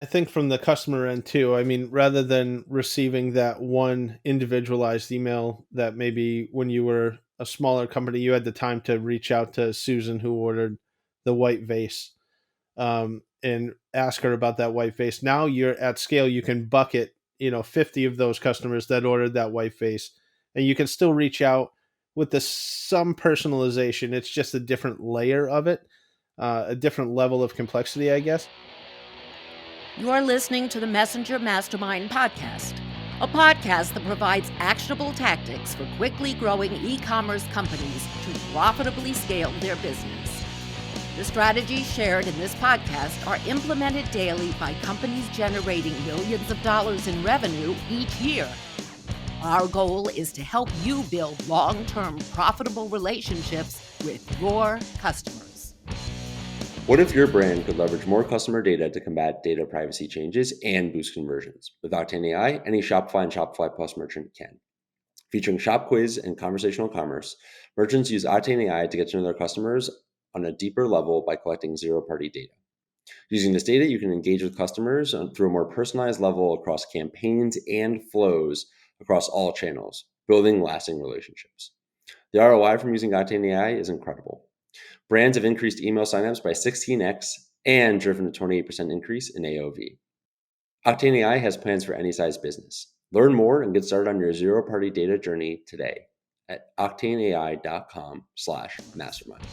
I think from the customer end too, I mean, rather than receiving that one individualized email that maybe when you were a smaller company, you had the time to reach out to Susan who ordered the white vase, and ask her about that white vase. Now you're at scale, you can bucket, 50 of those customers that ordered that white vase, and you can still reach out with some personalization. It's just a different layer of it, a different level of complexity, I guess. You are listening to the Messenger Mastermind podcast, a podcast that provides actionable tactics for quickly growing e-commerce companies to profitably scale their business. The strategies shared in this podcast are implemented daily by companies generating millions of dollars in revenue each year. Our goal is to help you build long-term profitable relationships with your customers. What if your brand could leverage more customer data to combat data privacy changes and boost conversions? With Octane AI, any Shopify and Shopify Plus merchant can. Featuring Shop Quiz and conversational commerce, merchants use Octane AI to get to know their customers on a deeper level by collecting zero-party data. Using this data, you can engage with customers through a more personalized level across campaigns and flows across all channels, building lasting relationships. The ROI from using Octane AI is incredible. Brands have increased email signups by 16x and driven a 28% increase in AOV. Octane AI has plans for any size business. Learn more and get started on your zero-party data journey today at octaneai.com/mastermind.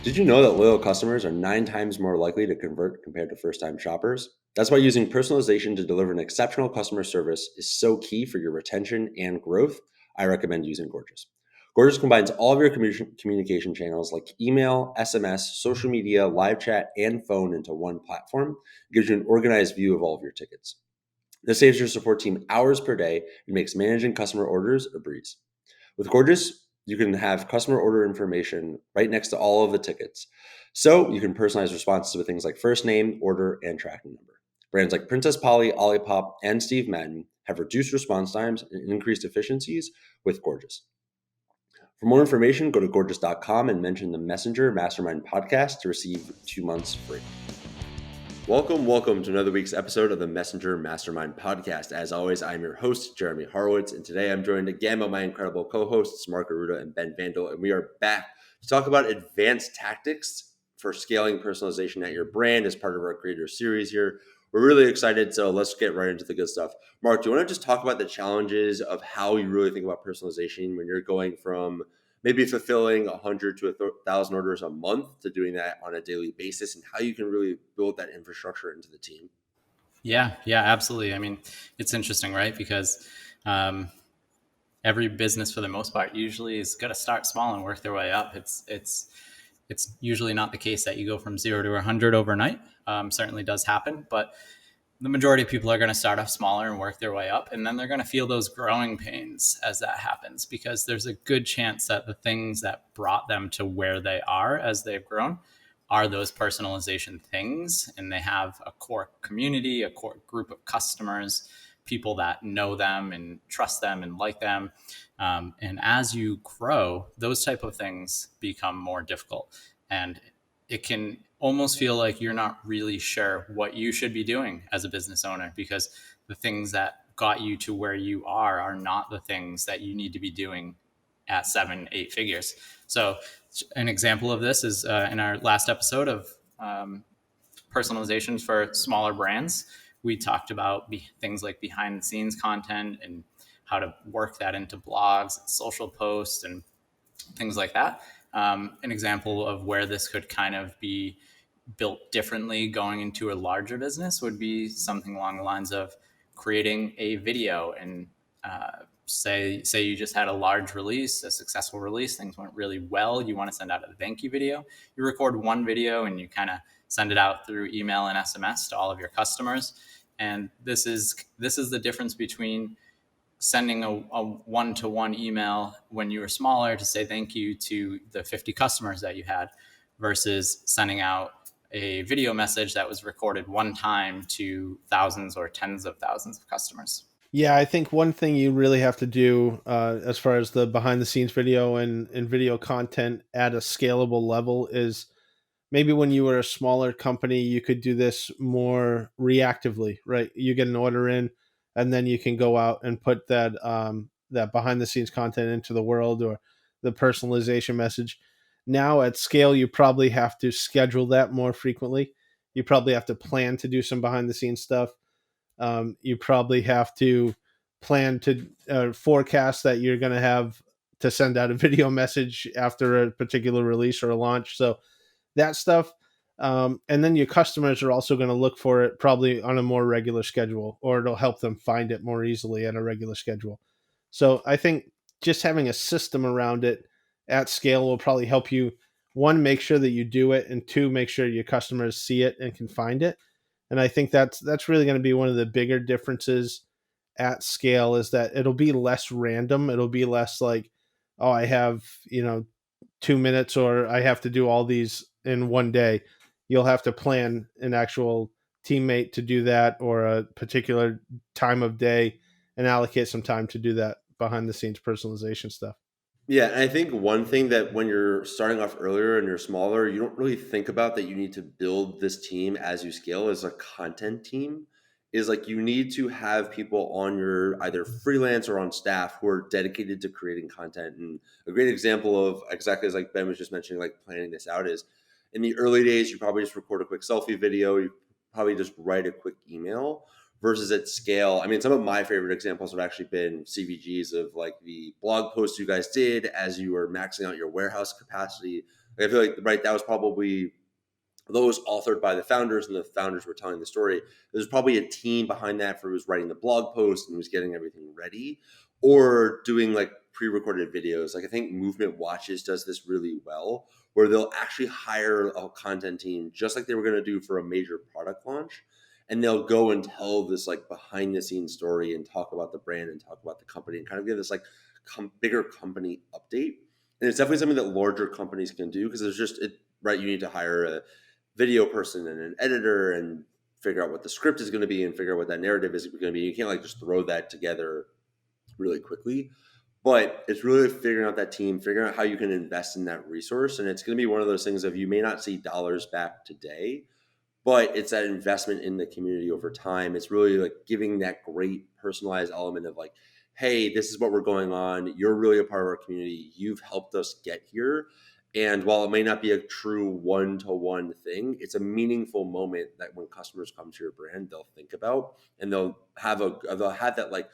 Did you know that loyal customers are 9 times more likely to convert compared to first-time shoppers? That's why using personalization to deliver an exceptional customer service is so key for your retention and growth. I recommend using Gorgias. Gorgias combines all of your communication channels like email, SMS, social media, live chat, and phone into one platform. It gives you an organized view of all of your tickets. This saves your support team hours per day and makes managing customer orders a breeze. With Gorgias, you can have customer order information right next to all of the tickets. So you can personalize responses with things like first name, order, and tracking number. Brands like Princess Polly, Olipop, and Steve Madden have reduced response times and increased efficiencies with Gorgias. For more information, go to gorgias.com and mention the Messenger Mastermind podcast to receive 2 months free. Welcome to another week's episode of the Messenger Mastermind podcast. As always, I'm your host, Jeremy Horowitz, and today I'm joined again by my incredible co-hosts, Mark Aruda and Ben Vandal, and we are back to talk about advanced tactics for scaling personalization at your brand as part of our Creator Series here. We're really excited, so let's get right into the good stuff. Mark, do you want to just talk about the challenges of how you really think about personalization when you're going from maybe fulfilling 100 to 1,000 orders a month to doing that on a daily basis, and how you can really build that infrastructure into the team? Yeah, absolutely. I mean, it's interesting, right? Because every business, for the most part, usually is going to start small and work their way up. It's usually not the case that you go from 0 to 100 overnight. Certainly does happen, but the majority of people are going to start off smaller and work their way up, and then they're going to feel those growing pains as that happens, because there's a good chance that the things that brought them to where they are as they've grown are those personalization things, and they have a core community, a core group of customers, people that know them and trust them and like them. And as you grow, those type of things become more difficult, and it can almost feel like you're not really sure what you should be doing as a business owner, because the things that got you to where you are not the things that you need to be doing at 7-8 figures. So an example of this is in our last episode of personalizations for smaller brands, we talked about things like behind the scenes content and how to work that into blogs and social posts and things like that. An example of where this could kind of be built differently going into a larger business would be something along the lines of creating a video and say you just had a large release, a successful release, things went really well, you want to send out a thank you video. You record one video and you kind of send it out through email and SMS to all of your customers. And this is the difference between sending a one-to-one email when you were smaller to say thank you to the 50 customers that you had, versus sending out a video message that was recorded one time to thousands or tens of thousands of customers. Yeah, I think one thing you really have to do, as far as the behind the scenes video and video content at a scalable level, is maybe when you were a smaller company, you could do this more reactively, right? You get an order in, and then you can go out and put that behind the scenes content into the world, or the personalization message. Now at scale, you probably have to schedule that more frequently. You probably have to plan to do some behind the scenes stuff. You probably have to plan to forecast that you're going to have to send out a video message after a particular release or a launch. So that stuff. And then your customers are also going to look for it probably on a more regular schedule, or it'll help them find it more easily at a regular schedule. So I think just having a system around it at scale will probably help you, one, make sure that you do it, and two, make sure your customers see it and can find it. And I think that's really going to be one of the bigger differences at scale, is that it'll be less random. It'll be less like, oh, I have, 2 minutes, or I have to do all these in one day. You'll have to plan an actual teammate to do that, or a particular time of day, and allocate some time to do that behind the scenes personalization stuff. Yeah, and I think one thing that when you're starting off earlier and you're smaller, you don't really think about that you need to build this team as you scale as a content team. Is like you need to have people on your either freelance or on staff who are dedicated to creating content. And a great example of exactly as like Ben was just mentioning, like planning this out is in the early days, you probably just record a quick selfie video, you probably just write a quick email versus at scale. I mean, some of my favorite examples have actually been CVGs of like the blog posts you guys did as you were maxing out your warehouse capacity. Like, I feel like, right, that was probably those authored by the founders, and the founders were telling the story. There's probably a team behind that for who's writing the blog post and who's getting everything ready, or doing like pre-recorded videos. Like I think Movement Watches does this really well, where they'll actually hire a content team just like they were going to do for a major product launch, and they'll go and tell this like behind the scenes story and talk about the brand and talk about the company and kind of give this like bigger company update. And it's definitely something that larger companies can do, because there's just it, right, you need to hire a video person and an editor and figure out what the script is going to be and figure out what that narrative is going to be. You can't like just throw that together really quickly, but it's really figuring out that team, figuring out how you can invest in that resource. And it's going to be one of those things of you may not see dollars back today, but it's that investment in the community over time. It's really like giving that great personalized element of like, hey, this is what we're going on. You're really a part of our community. You've helped us get here. And while it may not be a true one-to-one thing, it's a meaningful moment that when customers come to your brand, they'll think about, and they'll have that like,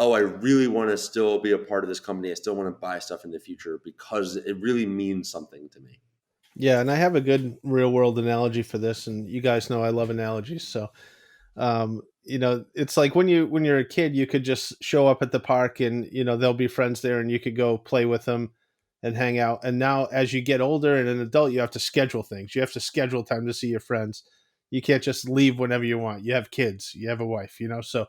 oh, I really want to still be a part of this company. I still want to buy stuff in the future because it really means something to me. Yeah, and I have a good real world analogy for this, and you guys know I love analogies. So it's like when you're a kid, you could just show up at the park, and there'll be friends there, and you could go play with them and hang out. And now as you get older and an adult, you have to schedule things. You have to schedule time to see your friends. You can't just leave whenever you want. You have kids, you have a wife, so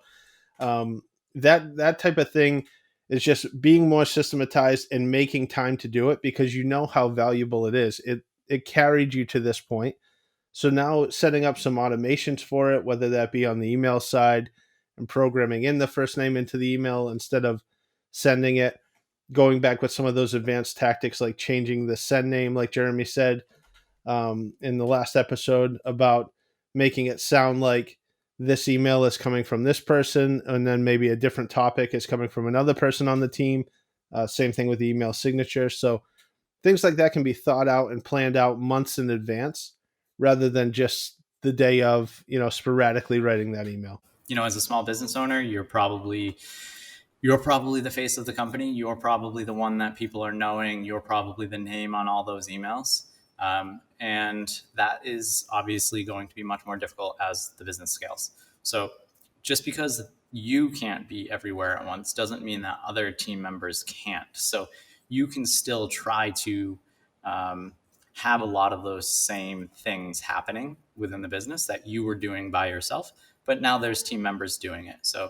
um, that type of thing is just being more systematized and making time to do it, because you know how valuable it is. It carried you to this point. So now setting up some automations for it, whether that be on the email side and programming in the first name into the email instead of sending it, going back with some of those advanced tactics like changing the send name, like Jeremy said in the last episode, about making it sound like this email is coming from this person, and then maybe a different topic is coming from another person on the team. Same thing with the email signature. So things like that can be thought out and planned out months in advance, rather than just the day of, sporadically writing that email. As a small business owner, you're probably the face of the company. You're probably the one that people are knowing. You're probably the name on all those emails. And that is obviously going to be much more difficult as the business scales. So just because you can't be everywhere at once doesn't mean that other team members can't. So you can still try to have a lot of those same things happening within the business that you were doing by yourself, but now there's team members doing it. So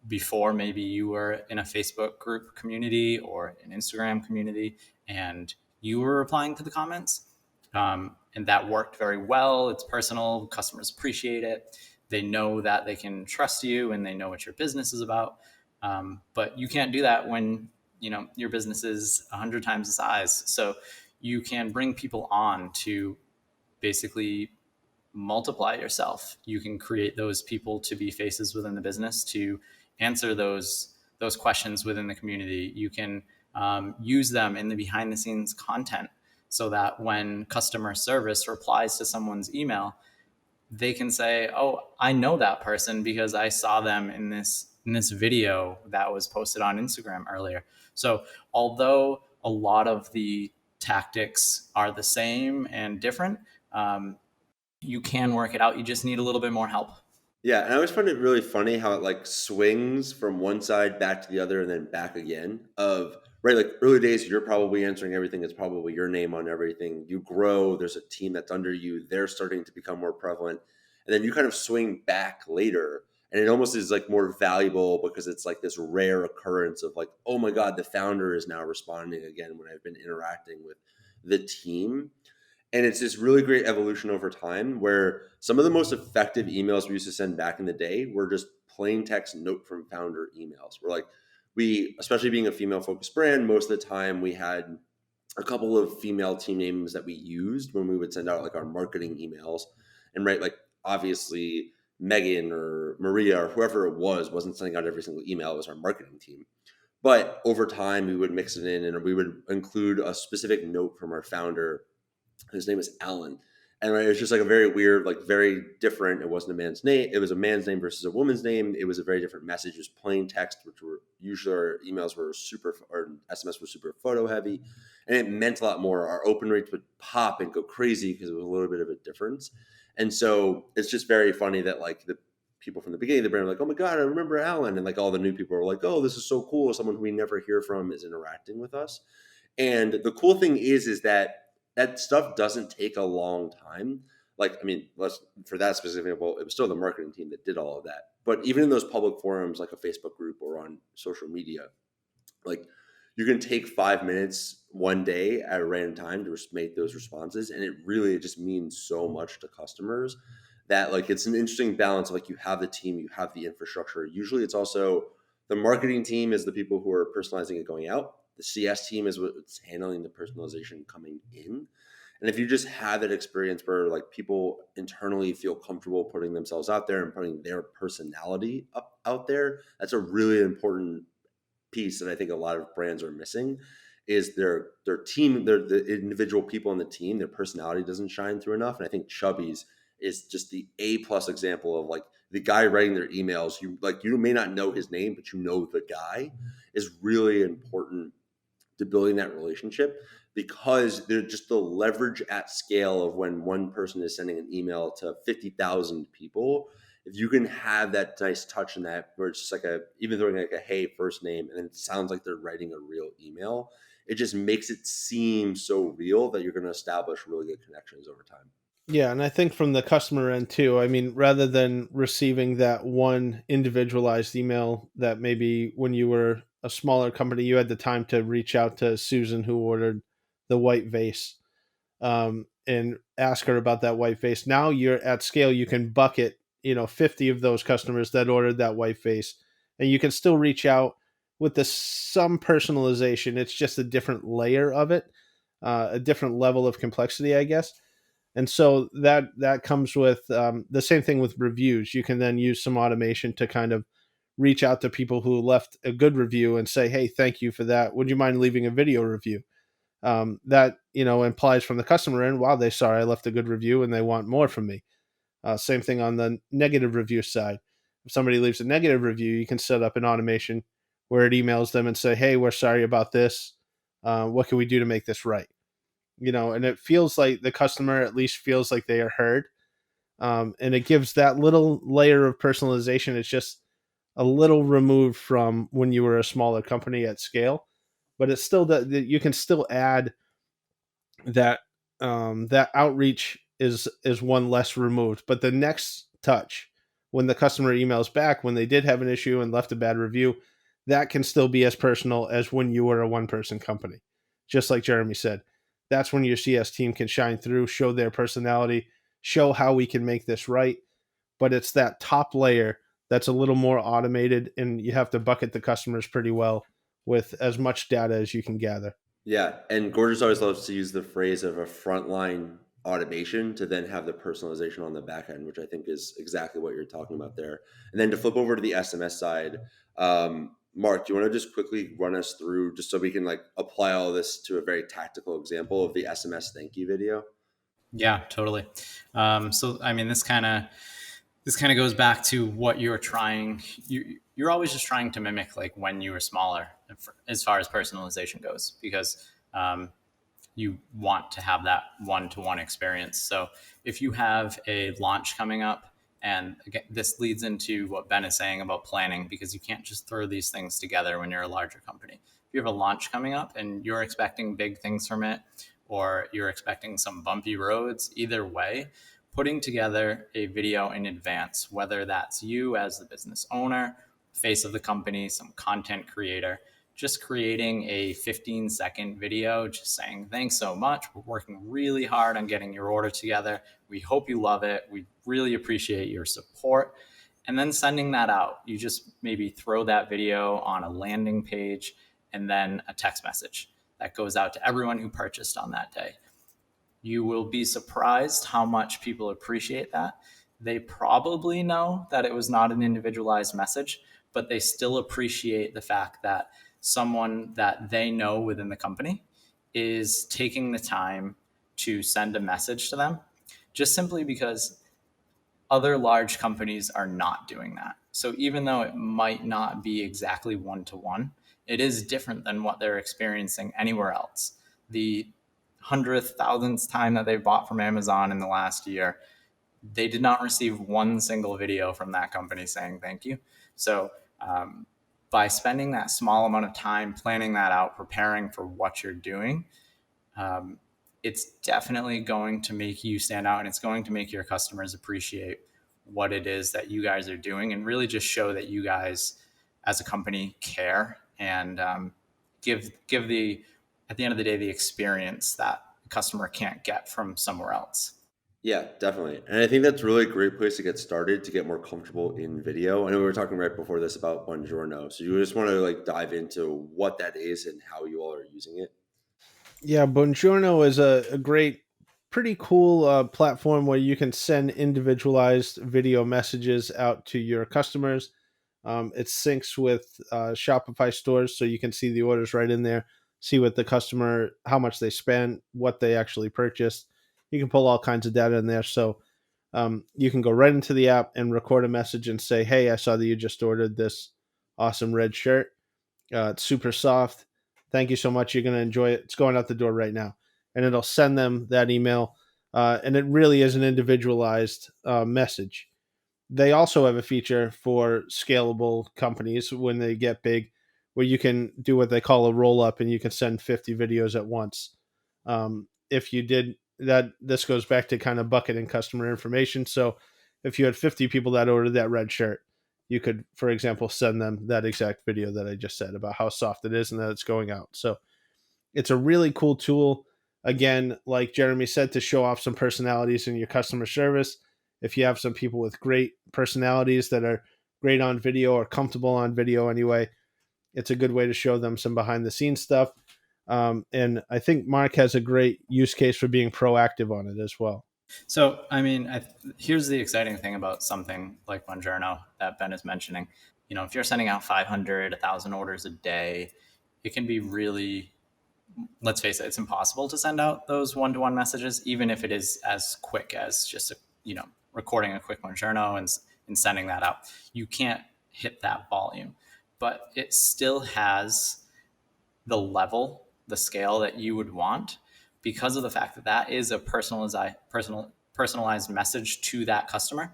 before, maybe you were in a Facebook group community or an Instagram community and you were replying to the comments, and that worked very well. It's personal, customers appreciate it, they know that they can trust you and they know what your business is about. But you can't do that when your business is 100 times the size. So you can bring people on to basically multiply yourself. You can create those people to be faces within the business to answer those questions within the community. You can use them in the behind the scenes content so that when customer service replies to someone's email, they can say, "Oh, I know that person because I saw them in this video that was posted on Instagram earlier." So, although a lot of the tactics are the same and different, you can work it out. You just need a little bit more help. Yeah, and I always find it really funny how it like swings from one side back to the other and then back again. Of right, like early days, you're probably answering everything. It's probably your name on everything. You grow. There's a team that's under you. They're starting to become more prevalent, and then you kind of swing back later, and it almost is like more valuable because it's like this rare occurrence of like, oh my god, the founder is now responding again when I've been interacting with the team. And it's this really great evolution over time where some of the most effective emails we used to send back in the day were just plain text note from founder emails. We're like, we, especially being a female focused brand, most of the time we had a couple of female team names that we used when we would send out like our marketing emails. And right, like obviously Megan or Maria or whoever it was wasn't sending out every single email. It was our marketing team. But over time, we would mix it in and we would include a specific note from our founder. His name is Alan. And right, it was just like a very weird, like very different. It wasn't a man's name. It was a man's name versus a woman's name. It was a very different message. It was plain text, which were usually our emails were super, or SMS were super photo heavy. And it meant a lot more. Our open rates would pop and go crazy because it was a little bit of a difference. And so it's just very funny that like the people from the beginning of the brand were like, oh my God, I remember Alan. And like all the new people were like, oh, this is so cool. Someone who we never hear from is interacting with us. And the cool thing is that that stuff doesn't take a long time. Like, I mean, for that specific example, it was still the marketing team that did all of that. But even in those public forums, like a Facebook group or on social media, like you can take 5 minutes one day at a random time to make those responses. And it really just means so much to customers that like it's an interesting balance of like you have the team, you have the infrastructure. Usually it's also the marketing team is the people who are personalizing it going out. The CS team is what's handling the personalization coming in. And if you just have that experience where like people internally feel comfortable putting themselves out there and putting their personality out there, that's a really important piece that I think a lot of brands are missing is their team, the individual people on the team, their personality doesn't shine through enough. And I think Chubby's is just the A+ example of like the guy writing their emails. You may not know his name, but you know the guy is really important to building that relationship because they're just the leverage at scale of when one person is sending an email to 50,000 people. If you can have that nice touch in that where it's just like even throwing like a hey first name and it sounds like they're writing a real email, it just makes it seem so real that you're going to establish really good connections over time. Yeah, and I think from the customer end too, I mean, rather than receiving that one individualized email that maybe when you were a smaller company, you had the time to reach out to Susan who ordered the white vase, and ask her about that white vase. Now you're at scale, you can bucket, 50 of those customers that ordered that white vase, and you can still reach out with some personalization. It's just a different layer of it, a different level of complexity, I guess. And so that comes with the same thing with reviews. You can then use some automation to kind of reach out to people who left a good review and say, hey, thank you for that, would you mind leaving a video review? That implies from the customer end, wow, they saw I left a good review and they want more from me. Same thing on the negative review side. If somebody leaves a negative review, you can set up an automation where it emails them and say, hey, we're sorry about this, what can we do to make this right? And it feels like the customer at least feels like they are heard. And it gives that little layer of personalization. It's just a little removed from when you were a smaller company at scale, but it's still that you can still add that that outreach is one less removed. But the next touch, when the customer emails back when they did have an issue and left a bad review, that can still be as personal as when you were a one person company. Just like Jeremy said, that's when your CS team can shine through, show their personality, show how we can make this right. But it's that top layer that's a little more automated, and you have to bucket the customers pretty well with as much data as you can gather. Yeah, and Gorgeous always loves to use the phrase of a frontline automation to then have the personalization on the back end, which I think is exactly what you're talking about there. And then to flip over to the SMS side, Mark, do you want to just quickly run us through, just so we can like apply all this to a very tactical example of the SMS thank you video? Yeah, totally. So, I mean, this kind of goes back to what you're trying. You're always just trying to mimic like when you were smaller, as far as personalization goes, because you want to have that one-to-one experience. So if you have a launch coming up, and again, this leads into what Ben is saying about planning, because you can't just throw these things together when you're a larger company. If you have a launch coming up and you're expecting big things from it, or you're expecting some bumpy roads, either way, putting together a video in advance, whether that's you as the business owner, face of the company, some content creator, just creating a 15-second video, just saying, thanks so much. We're working really hard on getting your order together. We hope you love it. We really appreciate your support. And then sending that out. You just maybe throw that video on a landing page and then a text message that goes out to everyone who purchased on that day. You will be surprised how much people appreciate that. They probably know that it was not an individualized message, but they still appreciate the fact that someone that they know within the company is taking the time to send a message to them, just simply because other large companies are not doing that. So even though it might not be exactly one to one, it is different than what they're experiencing anywhere else. The hundredth, thousandth time that they've bought from Amazon in the last year, they did not receive one single video from that company saying thank you. So by spending that small amount of time planning that out, preparing for what you're doing, it's definitely going to make you stand out, and it's going to make your customers appreciate what it is that you guys are doing, and really just show that you guys as a company care, and give the, at the end of the day, the experience that the customer can't get from somewhere else. Yeah, definitely. And I think that's really a great place to get started to get more comfortable in video. I know we were talking right before this about Buongiorno. So you just want to like dive into what that is and how you all are using it. Yeah, Buongiorno is a great, pretty cool platform where you can send individualized video messages out to your customers. It syncs with Shopify stores, so you can see the orders right in there, see what the customer, how much they spent, what they actually purchased. You can pull all kinds of data in there. So you can go right into the app and record a message and say, hey, I saw that you just ordered this awesome red shirt. It's super soft. Thank you so much. You're going to enjoy it. It's going out the door right now. And it'll send them that email. And it really is an individualized message. They also have a feature for scalable companies when they get big, where you can do what they call a roll up and you can send 50 videos at once. If you did that, this goes back to kind of bucketing customer information. So if you had 50 people that ordered that red shirt, you could, for example, send them that exact video that I just said about how soft it is and that it's going out. So it's a really cool tool. Again, like Jeremy said, to show off some personalities in your customer service. If you have some people with great personalities that are great on video or comfortable on video anyway, it's a good way to show them some behind the scenes stuff. And I think Mark has a great use case for being proactive on it as well. So, I mean, here's the exciting thing about something like Buongiorno that Ben is mentioning. You know, if you're sending out 500, 1,000 orders a day, it can be really, let's face it, it's impossible to send out those one-to-one messages, even if it is as quick as just, recording a quick Buongiorno and sending that out. You can't hit that volume, but it still has the level, the scale that you would want, because of the fact that that is a personalized message to that customer.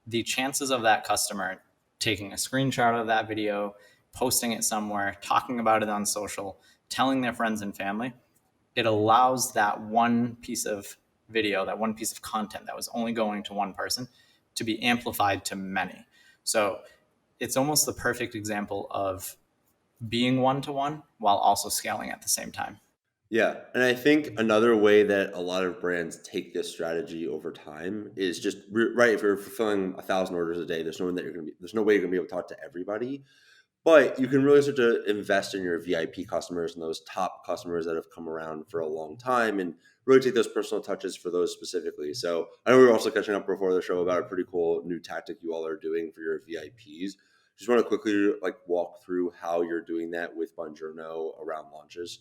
The chances of that customer taking a screenshot of that video, posting it somewhere, talking about it on social, telling their friends and family, it allows that one piece of video, that one piece of content that was only going to one person, to be amplified to many. So it's almost the perfect example of being one-to-one while also scaling at the same time. Yeah. And I think another way that a lot of brands take this strategy over time is just right. If you're fulfilling 1,000 orders a day, there's no way you're going to be able to talk to everybody. But you can really start to invest in your VIP customers and those top customers that have come around for a long time, and really take those personal touches for those specifically. So I know we were also catching up before the show about a pretty cool new tactic you all are doing for your VIPs. Just want to quickly like walk through how you're doing that with Bongiorno around launches.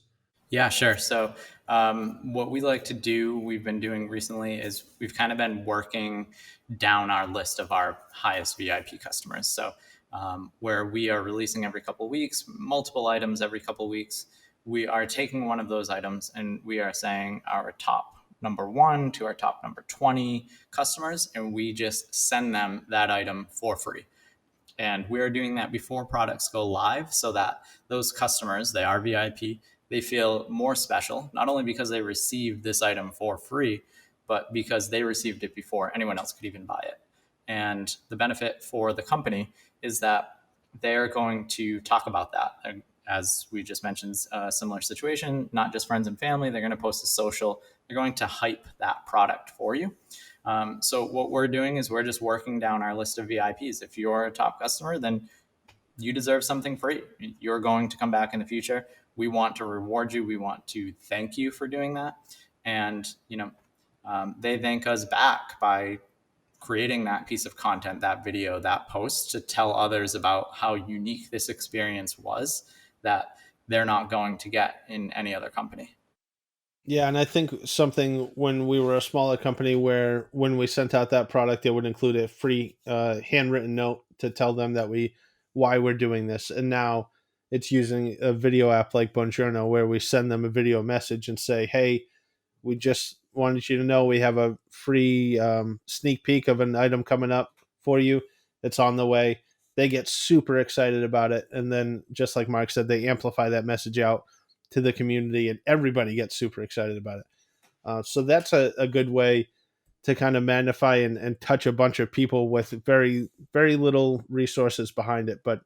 Yeah, sure. So, what we like to do, we've been doing recently, is we've kind of been working down our list of our highest VIP customers. So, where we are releasing every couple of weeks, multiple items every couple of weeks, we are taking one of those items and we are saying our top number 1 to our top number 20 customers, and we just send them that item for free. And we're doing that before products go live so that those customers, they are VIP, they feel more special, not only because they received this item for free, but because they received it before anyone else could even buy it. And the benefit for the company is that they're going to talk about that. As we just mentioned, a similar situation, not just friends and family, they're going to post a social, they're going to hype that product for you. So what we're doing is we're just working down our list of VIPs. If you're a top customer, then you deserve something free. You're going to come back in the future. We want to reward you. We want to thank you for doing that. And, they thank us back by creating that piece of content, that video, that post to tell others about how unique this experience was that they're not going to get in any other company. Yeah, and I think something when we were a smaller company where when we sent out that product, it would include a free handwritten note to tell them that why we're doing this. And now it's using a video app like Bongiorno where we send them a video message and say, "Hey, we just wanted you to know we have a free sneak peek of an item coming up for you. It's on the way." They get super excited about it, and then just like Mark said, they amplify that message out to the community, and everybody gets super excited about it. So that's a good way to kind of magnify and touch a bunch of people with very, very little resources behind it, but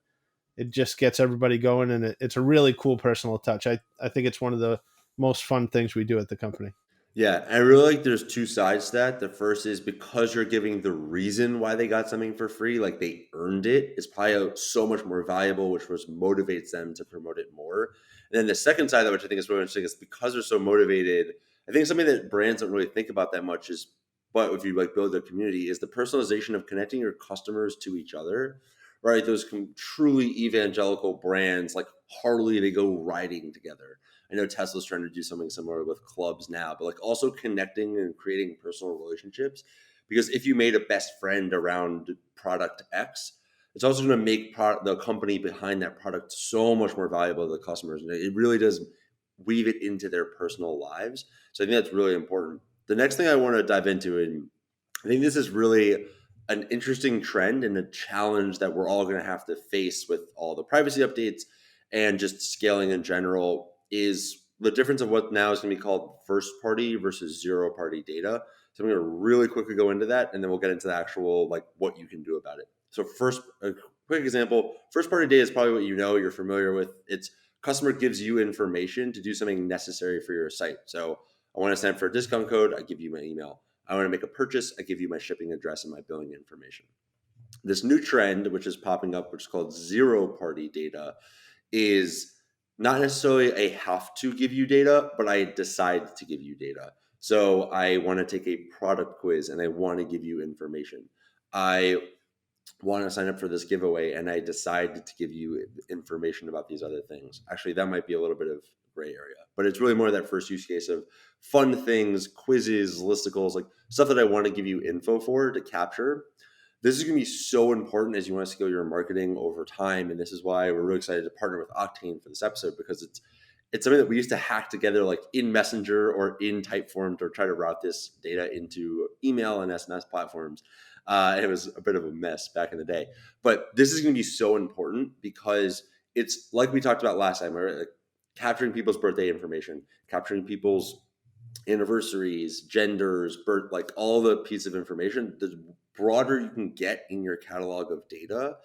it just gets everybody going, and it's a really cool personal touch. I think it's one of the most fun things we do at the company. Yeah, I really like there's two sides to that. The first is because you're giving the reason why they got something for free, like they earned it, is probably so much more valuable, which was motivates them to promote it more. And then the second side of it, which I think is really interesting, is because they're so motivated. I think something that brands don't really think about that much is, but if you like build a community, is the personalization of connecting your customers to each other, right? Those truly evangelical brands, like Harley, they go riding together. I know Tesla's trying to do something similar with clubs now, but like also connecting and creating personal relationships. Because if you made a best friend around product X, it's also going to make the company behind that product so much more valuable to the customers. And it really does weave it into their personal lives. So I think that's really important. The next thing I want to dive into, and I think this is really an interesting trend and a challenge that we're all going to have to face with all the privacy updates and just scaling in general, is the difference of what now is going to be called first party versus zero party data. So I'm going to really quickly go into that, and then we'll get into the actual like what you can do about it. So first, a quick example, first party data is probably what you're familiar with. It's customer gives you information to do something necessary for your site. So I want to send for a discount code, I give you my email. I want to make a purchase, I give you my shipping address and my billing information. This new trend, which is popping up, which is called zero party data, is not necessarily a have to give you data, but I decide to give you data. So I want to take a product quiz and I want to give you information. I want to sign up for this giveaway and I decide to give you information about these other things. Actually, that might be a little bit of gray area, but it's really more that first use case of fun things, quizzes, listicles, like stuff that I want to give you info for to capture. This is going to be so important as you want to scale your marketing over time. And this is why we're really excited to partner with Octane for this episode, because it's something that we used to hack together like in Messenger or in Typeform to try to route this data into email and SMS platforms. It was a bit of a mess back in the day. But this is going to be so important because it's like we talked about last time, right? Like capturing people's birthday information, capturing people's anniversaries, genders, birth, like all the pieces of information. The broader you can get in your catalog of data,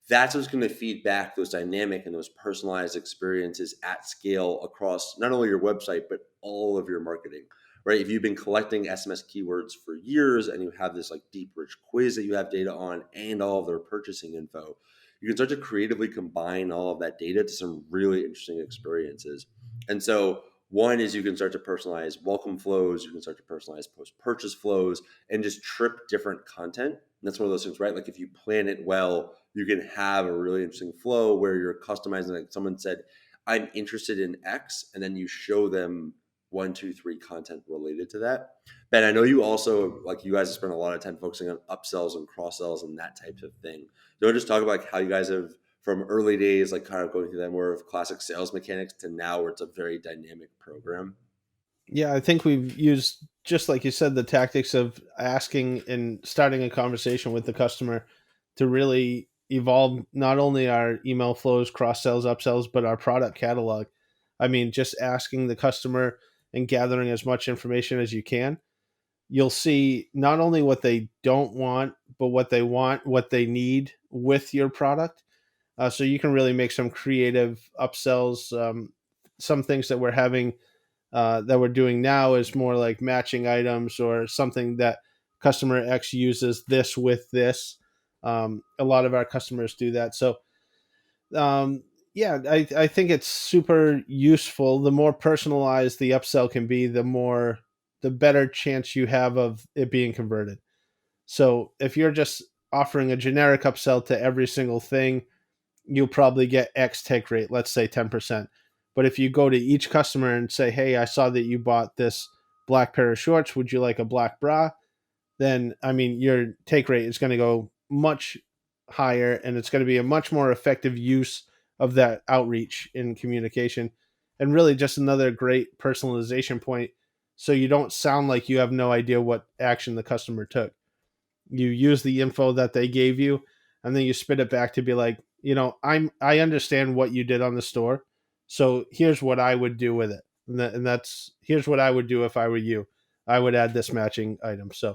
that's what's going to feed back those dynamic and those personalized experiences at scale across not only your website, but all of your marketing, right? If you've been collecting SMS keywords for years and you have this like deep, rich quiz that you have data on and all of their purchasing info, you can start to creatively combine all of that data to some really interesting experiences. And so one is you can start to personalize welcome flows, you can start to personalize post-purchase flows, and just trip different content. And that's one of those things, right? Like if you plan it well, you can have a really interesting flow where you're customizing. Like someone said, I'm interested in X, and then you show them 1, 2, 3 content related to that. Ben, I know you also, like you guys have spent a lot of time focusing on upsells and cross sells and that type of thing. Do you want to just talk about like how you guys have, from early days, like kind of going through that more of classic sales mechanics to now where it's a very dynamic program? Yeah, I think we've used, just like you said, the tactics of asking and starting a conversation with the customer to really evolve not only our email flows, cross sells, upsells, but our product catalog. I mean, just asking the customer and gathering as much information as you can. You'll see not only what they don't want, but what they want, what they need with your product. So you can really make some creative upsells. Some things that we're doing now is more like matching items or something that customer X uses this with this. A lot of our customers do that. So, yeah, I think it's super useful. The more personalized the upsell can be, the better chance you have of it being converted. So if you're just offering a generic upsell to every single thing, you'll probably get X take rate, let's say 10%. But if you go to each customer and say, hey, I saw that you bought this black pair of shorts, would you like a black bra? Then, I mean, your take rate is going to go much higher, and it's going to be a much more effective use of that outreach in communication. And really just another great personalization point. So you don't sound like you have no idea what action the customer took. You use the info that they gave you, and then you spit it back to be like, I understand what you did on the store, so here's what I would do with it. And that's here's what I would do if I were you. I would add this matching item. So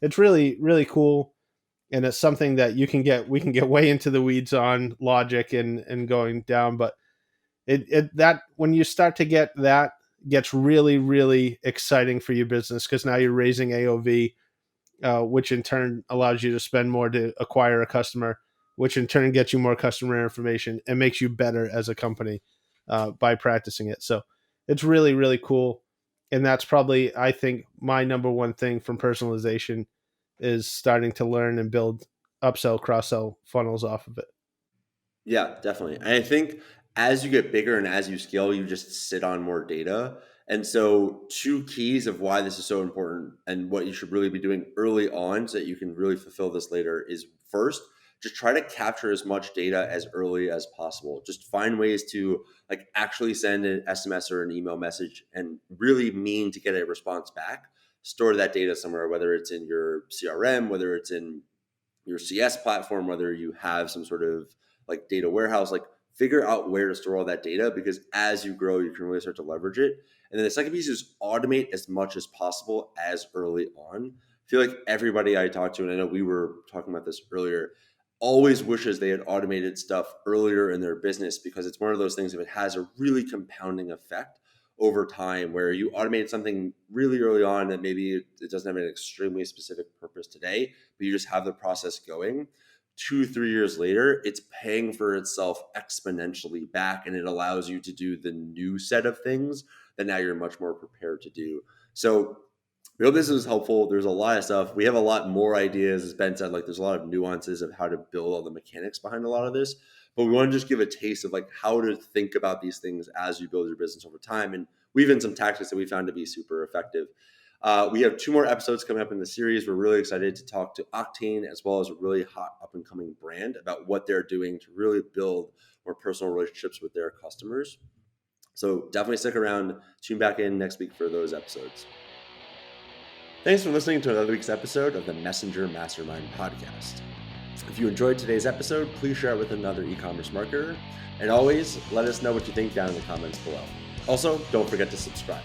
it's really, really cool. And it's something that we can get way into the weeds on logic and going down. But that when you start to get that, gets really, really exciting for your business, because now you're raising AOV, which in turn allows you to spend more to acquire a customer, which in turn gets you more customer information and makes you better as a company by practicing it. So it's really, really cool. And that's probably, I think, my number one thing from personalization is starting to learn and build upsell, cross-sell funnels off of it. Yeah, definitely. And I think as you get bigger and as you scale, you just sit on more data. And so, two keys of why this is so important and what you should really be doing early on so that you can really fulfill this later is, first, just try to capture as much data as early as possible. Just find ways to like actually send an SMS or an email message and really mean to get a response back. Store that data somewhere, whether it's in your CRM, whether it's in your CS platform, whether you have some sort of like data warehouse, like figure out where to store all that data, because as you grow, you can really start to leverage it. And then the second piece is automate as much as possible as early on. I feel like everybody I talk to, and I know we were talking about this earlier, always wishes they had automated stuff earlier in their business, because it's one of those things, if it has a really compounding effect over time, where you automated something really early on and maybe it doesn't have an extremely specific purpose today, but you just have the process going. 2-3 years later, it's paying for itself exponentially back, and it allows you to do the new set of things that now you're much more prepared to do. So we hope this was helpful. There's a lot of stuff. We have a lot more ideas, as Ben said, like there's a lot of nuances of how to build all the mechanics behind a lot of this, but we want to just give a taste of like how to think about these things as you build your business over time. And we've in some tactics that we found to be super effective. We have 2 more episodes coming up in the series. We're really excited to talk to Octane, as well as a really hot up and coming brand, about what they're doing to really build more personal relationships with their customers. So definitely stick around. Tune back in next week for those episodes. Thanks for listening to another week's episode of the Messenger Mastermind podcast. If you enjoyed today's episode, please share it with another e-commerce marketer. And always let us know what you think down in the comments below. Also, don't forget to subscribe.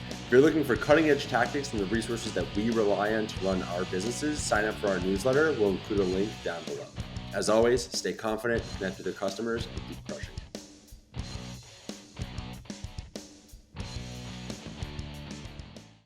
If you're looking for cutting-edge tactics and the resources that we rely on to run our businesses, sign up for our newsletter. We'll include a link down below. As always, stay confident, connect with your customers, and keep growing.